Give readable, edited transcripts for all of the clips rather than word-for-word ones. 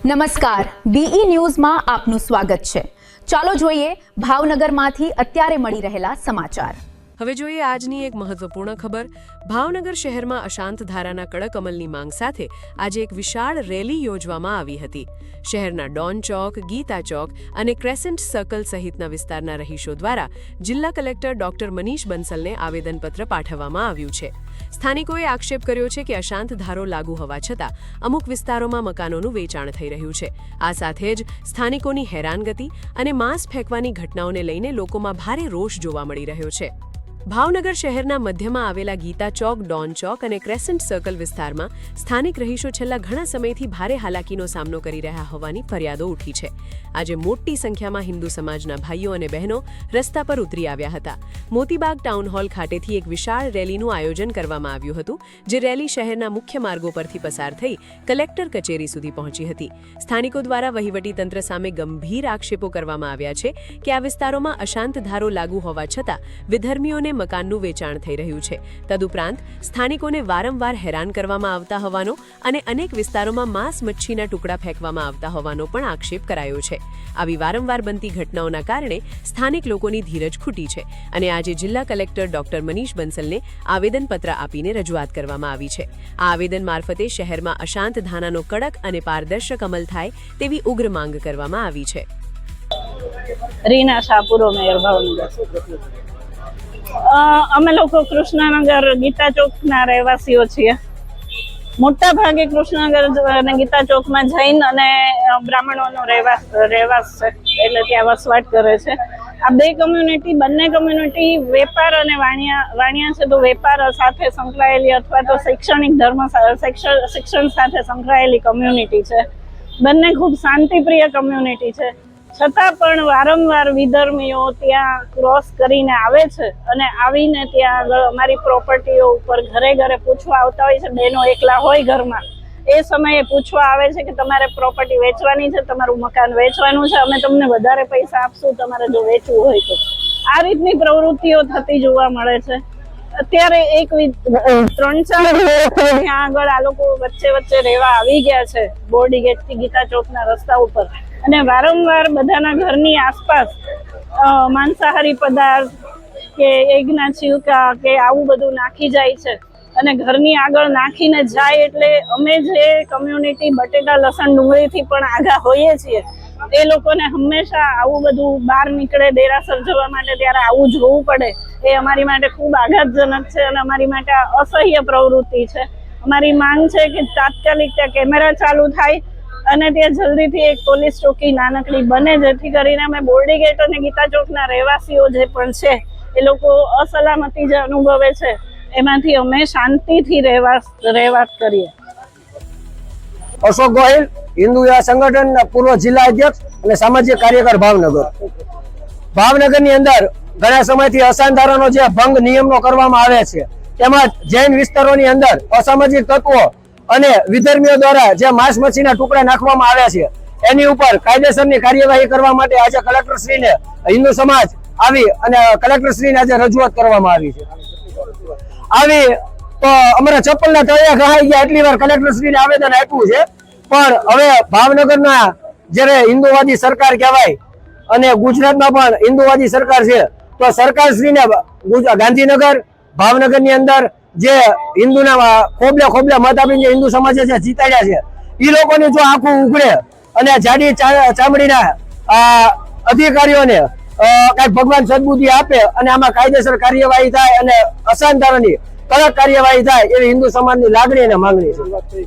નમસ્કાર, બીઈ ન્યૂઝમાં આપનું સ્વાગત છે। ચાલો જોઈએ ભાવનગરમાંથી અત્યારે મળી રહેલા સમાચાર। હવે જોઈએ આજની એક મહત્વપૂર્ણ ખબર। ભાવનગર શહેરમાં અશાંત ધારાના કડક અમલની માંગ સાથે આજે એક વિશાળ રેલી યોજવામાં આવી હતી। શહેરના ડોન ચોક, ગીતા ચોક અને ક્રેસન્ટ સર્કલ સહિતના વિસ્તારના રહીશો દ્વારા જિલ્લા કલેક્ટર ડોક્ટર મનીષ બંસલને આવેદનપત્ર પાઠવવામાં આવ્યું છે। સ્થાનિકોએ આક્ષેપ કર્યો છે કે અશાંત ધારો લાગુ હોવા છતાં અમુક વિસ્તારોમાં મકાનોનું વેચાણ થઈ રહ્યું છે। આ સાથે જ સ્થાનિકોની હેરાનગતિ અને માંસ ફેંકવાની ઘટનાઓને લઈને લોકોમાં ભારે રોષ જોવા મળી રહ્યો છે। ભાવનગર શહેરના મધ્યમાં આવેલા ગીતા ચોક, ડોન ચોક અને ક્રેસન્ટ સર્કલ વિસ્તારમાં સ્થાનિક રહીશો છેલ્લા ઘણા સમયથી ભારે હાલાકીનો સામનો કરી રહ્યા હોવાની ફરિયાદો ઉઠી છે। આજે મોટી સંખ્યામાં હિન્દુ સમાજના ભાઈઓ અને બહેનો રસ્તા પર ઉતરી આવ્યા હતા। મોતીબાગ ટાઉન હોલ ખાતેથી એક વિશાળ રેલીનું આયોજન કરવામાં આવ્યું હતું, જે રેલી શહેરના મુખ્ય માર્ગો પરથી પસાર થઈ કલેક્ટર કચેરી સુધી પહોંચી હતી। સ્થાનિકો દ્વારા વહીવટીતંત્ર સામે ગંભીર આક્ષેપો કરવામાં આવ્યા છે કે આ વિસ્તારોમાં અશાંત ધારો લાગુ હોવા છતાં વિધર્મીઓને મકાનનું વેચાણ થઈ રહ્યું છે। તદુપરાંત સ્થાનિકોને વારંવાર હેરાન કરવામાં આવતા હોવાનો અને અનેક વિસ્તારોમાં માંસ મચ્છીના ટુકડા ફેંકવામાં આવતા હોવાનો પણ આક્ષેપ કરાયો છે। આવી વારંવાર બનતી ઘટનાઓના કારણે સ્થાનિક લોકોની ધીરજ ખૂટી છે અને આજે જિલ્લા કલેક્ટર ડોક્ટર મનીષ બંસલને આવેદનપત્ર આપીને રજૂઆત કરવામાં આવી છે। આ આવેદન મારફતે શહેરમાં અશાંત ધારાનો કડક અને પારદર્શક અમલ થાય તેવી ઉગ્ર માંગ કરવામાં આવી છે। રીના શાહપુરો મેયર ભાવનગર। અમે લોકો કૃષ્ણનગર ગીતા ચોકના રહેવાસીઓ છીએ। મોટા ભાગે કૃષ્ણનગર અને ગીતા ચોકમાં જૈન અને બ્રાહ્મણોનો રહેવાસ છે, એટલે ત્યાં વસવાટ કરે છે। આ બંને કમ્યુનિટી વેપાર અને વાણિયા છે, તો વેપાર સાથે સંકળાયેલી અથવા તો શૈક્ષણિક શિક્ષણ સાથે સંકળાયેલી કમ્યુનિટી છે। બંને ખૂબ શાંતિપ્રિય કમ્યુનિટી છે, છતાં પણ વારંવાર વિધર્મીઓ ત્યાં ક્રોસ કરીને આવે છે અને આવીને ત્યાં આગળ અમારી પ્રોપર્ટીઓ ઉપર ઘરે ઘરે પૂછવા આવતા હોય છે। બહેનો એકલા હોય ઘરમાં, એ સમયે પૂછવા આવે છે કે તમારે પ્રોપર્ટી વેચવાની છે, તમારું મકાન વેચવાનું છે, અમે તમને વધારે પૈસા આપશું તમારે જો વેચવું હોય તો। આ રીતની પ્રવૃત્તિઓ થતી જોવા મળે છે। અત્યારે 3-4 ત્યાં આગળ આ લોકો વચ્ચે રહેવા આવી ગયા છે, બોર્ડી ગેટ થી ગીતા ચોકના રસ્તા ઉપર, અને વારંવાર બધાના ઘરની આસપાસ માંસાહારી પદાર્થ કે એગના છીલકા કે આવું બધું નાખી જાય છે અને ઘરની આગળ નાખીને જાય। એટલે અમે જે કમ્યુનિટી બટેટા લસણ ડુંગળીથી પણ આઘા હોઈએ છીએ, એ લોકોને હંમેશા આવું બધું બહાર નીકળે દેરાસર જવા માટે ત્યારે આવું જોવું પડે, એ અમારી માટે ખૂબ આઘાતજનક છે અને અમારી માટે અસહ્ય પ્રવૃત્તિ છે। અમારી માંગ છે કે તાત્કાલિક ત્યાં કેમેરા ચાલુ થાય અને ત્યાં જલ્દીથી એક પોલીસ ચોકી નાનકડી બને, જેથી કરીને અમે બોર્ડી ગેટ અને ગીતા ચોકના રહેવાસીઓ જે પણ છે એ લોકો અસલામતી જે અનુભવે છે એમાંથી અમે શાંતિથી રહેવાસ કરીએ। અશોક ગોહિલ, હિન્દુ યુવા સંગઠનના પૂર્વ જિલ્લા અધ્યક્ષ અને સામાજિક કાર્યકર, ભાવનગર। ભાવનગરની અંદર ઘણા સમયથી અશાંત ધારાનો જે ભંગ નિયમનો કરવામાં આવે છે, તેમાં જૈન વિસ્તારોની અંદર અસામાજિક તત્વો અને વિધર્મીઓ દ્વારા જે માંસ મચ્છીના ટુકડા નાખવામાં આવ્યા છે, એની ઉપર કાયદેસરની કાર્યવાહી કરવા માટે આજે કલેક્ટરશ્રીને હિન્દુ સમાજ આવી અને કલેક્ટરશ્રીને આજે રજૂઆત કરવામાં આવી છે। આવી તો અમારા ચપ્પલના તળિયા ઘહાઈ ગયા એટલી વાર કલેક્ટરશ્રીને આવેદન આપ્યું છે, પણ હવે ભાવનગરના જ્યારે હિન્દુવાદી સરકાર કહેવાય અને ગુજરાતમાં પણ હિન્દુવાદી સરકાર છે, તો સરકારશ્રીને ગાંધીનગર, ભાવનગરની અંદર જે હિન્દુના ખોબલે મત આપીને હિન્દુ સમાજે જે જીતાડ્યા છે, એ લોકોને જો આંખું ઉઘડે અને જાડી ચામડીના અધિકારીઓને કઈક ભગવાન સદબુદ્ધિ આપે અને આમાં કાયદેસર કાર્યવાહી થાય અને અશાંત ધારાની કડક કાર્યવાહી થાય એવી હિન્દુ સમાજની લાગણી અને માંગણી છે।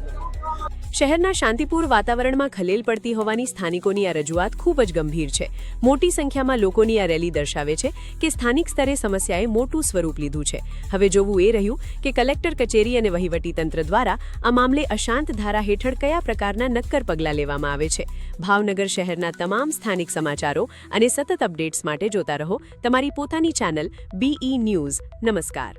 શહેરના શાંતિપૂર વાતાવરણમાં ખલેલ પડતી હોવાની સ્થાનિકોની આ રજૂઆત ખૂબ જ ગંભીર છે। મોટી સંખ્યામાં લોકોની આ રેલી દર્શાવે છે કે સ્થાનિક સ્તરે સમસ્યાએ મોટું સ્વરૂપ લીધું છે। હવે જોવું એ રહ્યું કે કલેક્ટર કચેરી અને વહીવટીતંત્ર દ્વારા આ મામલે અશાંત ધારા હેઠળ કયા પ્રકારના નક્કર પગલાં લેવામાં આવે છે। ભાવનગર શહેરના તમામ સ્થાનિક સમાચારો અને સતત અપડેટ્સ માટે જોતા રહો તમારી પોતાની ચેનલ બીઈ ન્યૂઝ। નમસ્કાર।